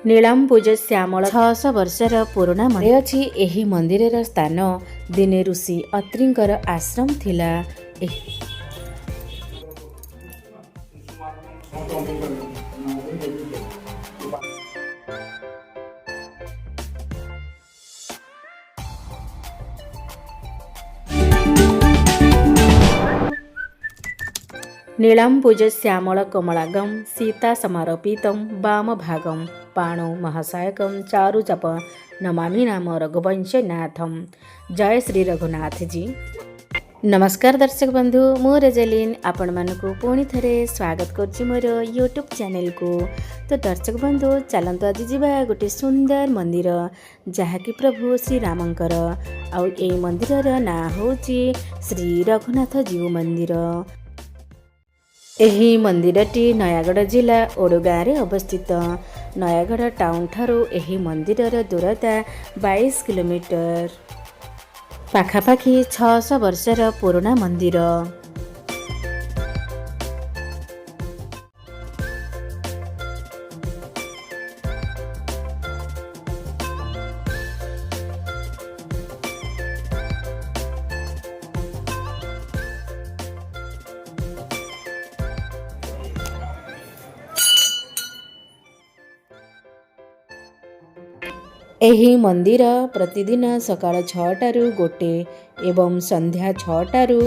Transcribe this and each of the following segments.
ନୀଳାମ୍ବୁଜ ଶ୍ୟାମଳ 600 ବର୍ଷର ପୁରୁଣା ମନ୍ଦିର ଅଛି। ଏହି ମନ୍ଦିରର ସ୍ଥାନ ଦିନେ ଋଷି ଅତ୍ରିଙ୍କର ଆଶ୍ରମ ଥିଲା। ନୀଳାମ୍ବୁଜ ଶ୍ୟାମଳ କମଳାଙ୍ଗಂ ସୀତା ସମାରୋପିତಂ ବାମଭାଗಂ ପାଣौ ମହାସାୟକಂ ଚାରୁଚାପ ନମାମି ନାମ ରଘୁବଂଶ ନାଥମ୍। ଜୟ ଶ୍ରୀ ରଘୁନାଥଜୀ। ନମସ୍କାର ଦର୍ଶକ ବନ୍ଧୁ, ମୁଁ ରେଜେଲିନ୍ ଆପଣମାନଙ୍କୁ ପୁଣି ଥରେ ସ୍ୱାଗତ କରୁଛି ମୋର ୟୁଟ୍ୟୁବ୍ ଚ୍ୟାନେଲକୁ। ତ ଦର୍ଶକ ବନ୍ଧୁ, ଚାଲନ୍ତୁ ଆଜି ଯିବା ଗୋଟେ ସୁନ୍ଦର ମନ୍ଦିର, ଯାହାକି ପ୍ରଭୁ ଶ୍ରୀରାମଙ୍କର। ଆଉ ଏଇ ମନ୍ଦିରର ନାଁ ହେଉଛି ଶ୍ରୀ ରଘୁନାଥ ଜୀଉ ମନ୍ଦିର। ଏହି ମନ୍ଦିରଟି ନୟାଗଡ଼ ଜିଲ୍ଲା ଓଡ଼ଗାଁରେ ଅବସ୍ଥିତ। ନୟାଗଡ଼ ଟାଉନ୍ ଠାରୁ ଏହି ମନ୍ଦିରର ଦୂରତା 22 କିଲୋମିଟର। ପାଖାପାଖି 600 ବର୍ଷର ପୁରୁଣା ମନ୍ଦିର। ଏହି ମନ୍ଦିର ପ୍ରତିଦିନ ସକାଳ 6ଟାରୁ 1 ଏବଂ ସନ୍ଧ୍ୟା 6ଟାରୁ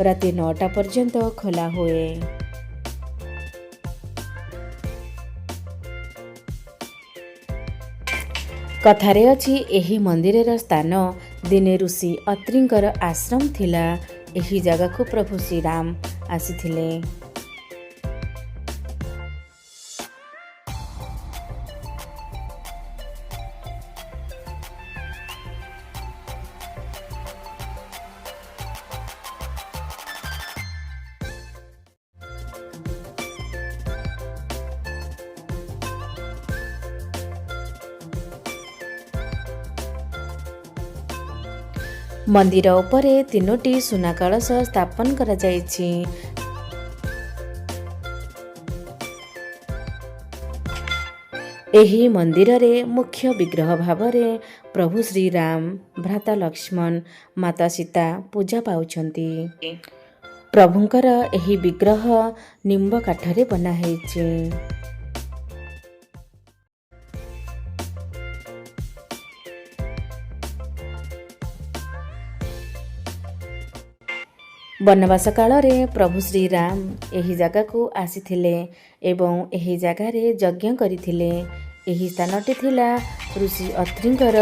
ରାତି 9ଟା ପର୍ଯ୍ୟନ୍ତ ଖୋଲା ହୁଏ। କଥାରେ ଅଛି, ଏହି ମନ୍ଦିରର ସ୍ଥାନ ଦିନେ ଋଷି ଅତ୍ରିଙ୍କର ଆଶ୍ରମ ଥିଲା। ଏହି ଜାଗାକୁ ପ୍ରଭୁ ଶ୍ରୀରାମ ଆସିଥିଲେ। ମନ୍ଦିର ଉପରେ 3ଟି ସୁନା କଳସ ସ୍ଥାପନ କରାଯାଇଛି। ଏହି ମନ୍ଦିରରେ ମୁଖ୍ୟ ବିଗ୍ରହ ଭାବରେ ପ୍ରଭୁ ଶ୍ରୀରାମ, ଭ୍ରାତା ଲକ୍ଷ୍ମଣ, ମାତା ସୀତା ପୂଜା ପାଉଛନ୍ତି। ପ୍ରଭୁଙ୍କର ଏହି ବିଗ୍ରହ ନିମ୍ବ କାଠରେ ବନା ହେଇଛି। ବନବାସ କାଳରେ ପ୍ରଭୁ ଶ୍ରୀରାମ ଏହି ଜାଗାକୁ ଆସିଥିଲେ ଏବଂ ଏହି ଜାଗାରେ ଯଜ୍ଞ କରିଥିଲେ। ଏହି ସ୍ଥାନଟି ଥିଲା ଋଷି ଅତ୍ରିଙ୍କର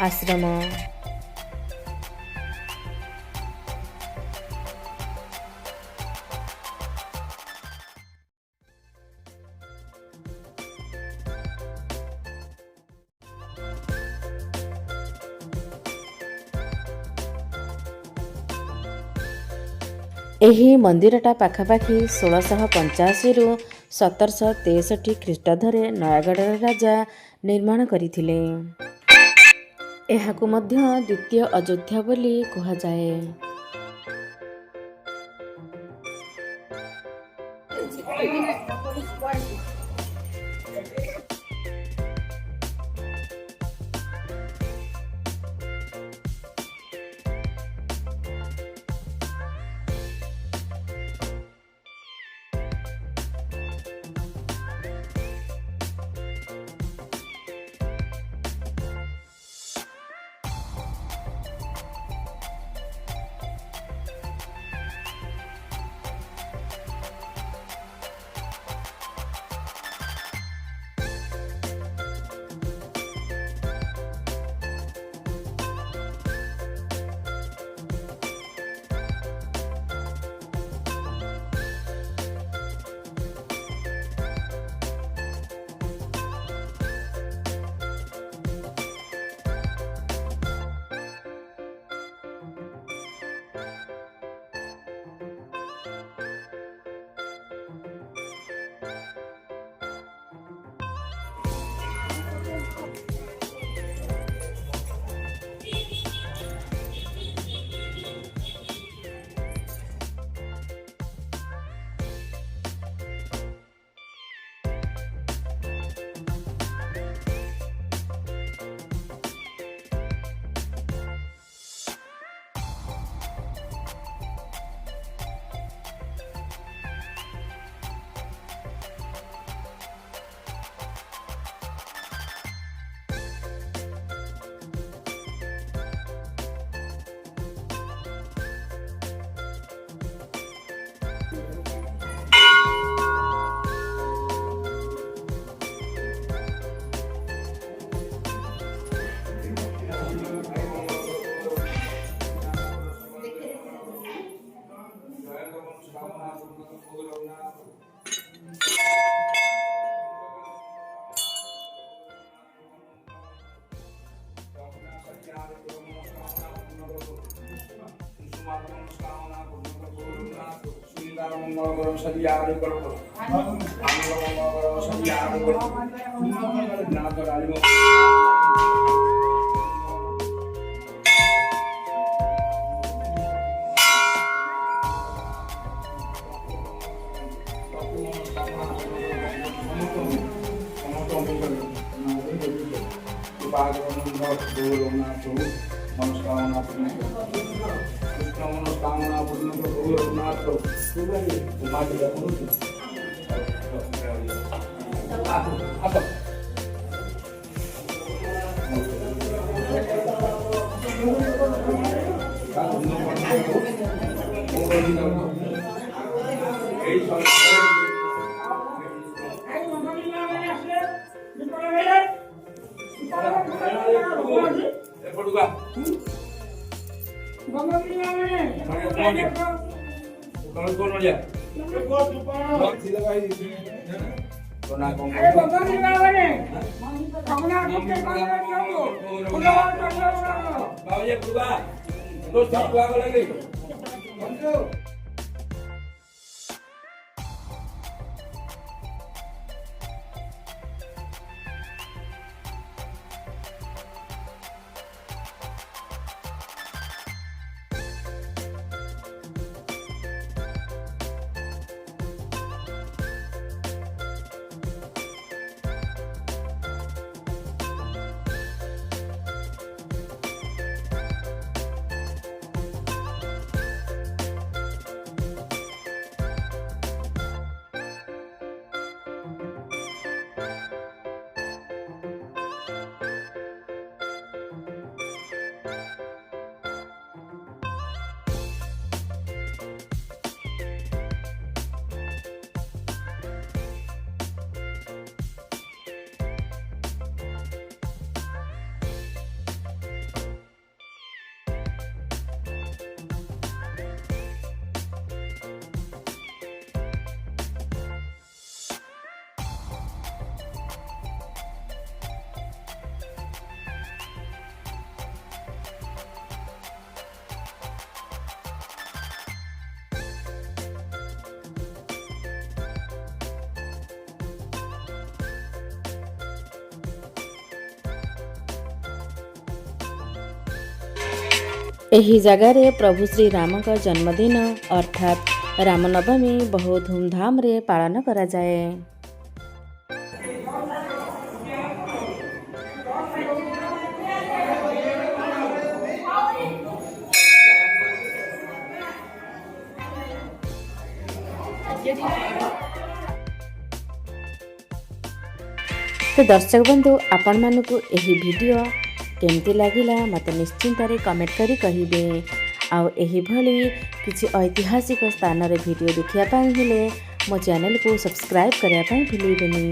ଆଶ୍ରମ। ଏହି ମନ୍ଦିରଟା ପାଖାପାଖି 1685ରୁ 1763 ଖ୍ରୀଷ୍ଟାବ୍ଦରେ ନୟାଗଡ଼ର ରାଜା ନିର୍ମାଣ କରିଥିଲେ। ଏହାକୁ ମଧ୍ୟ ଦ୍ୱିତୀୟ ଅଯୋଧ୍ୟା ବୋଲି କୁହାଯାଏ। ଏହି ଜାଗାରେ ପ୍ରଭୁ ଶ୍ରୀରାମଙ୍କ ଜନ୍ମଦିନ ଅର୍ଥାତ୍ ରାମନବମୀ ବହୁ ଧୁମଧାମରେ ପାଳନ କରାଯାଏ। तो दर्शक बंधु आपण मानकु एही वीडियो केमती लगिला मत निश्चिंत कमेंट करी कहिबे। आउ एही भली किछि ऐतिहासिक स्थान रे वीडियो देखिया पाई हेले मो चैनल को सब्सक्राइब करिया पाई भूलिबेनी।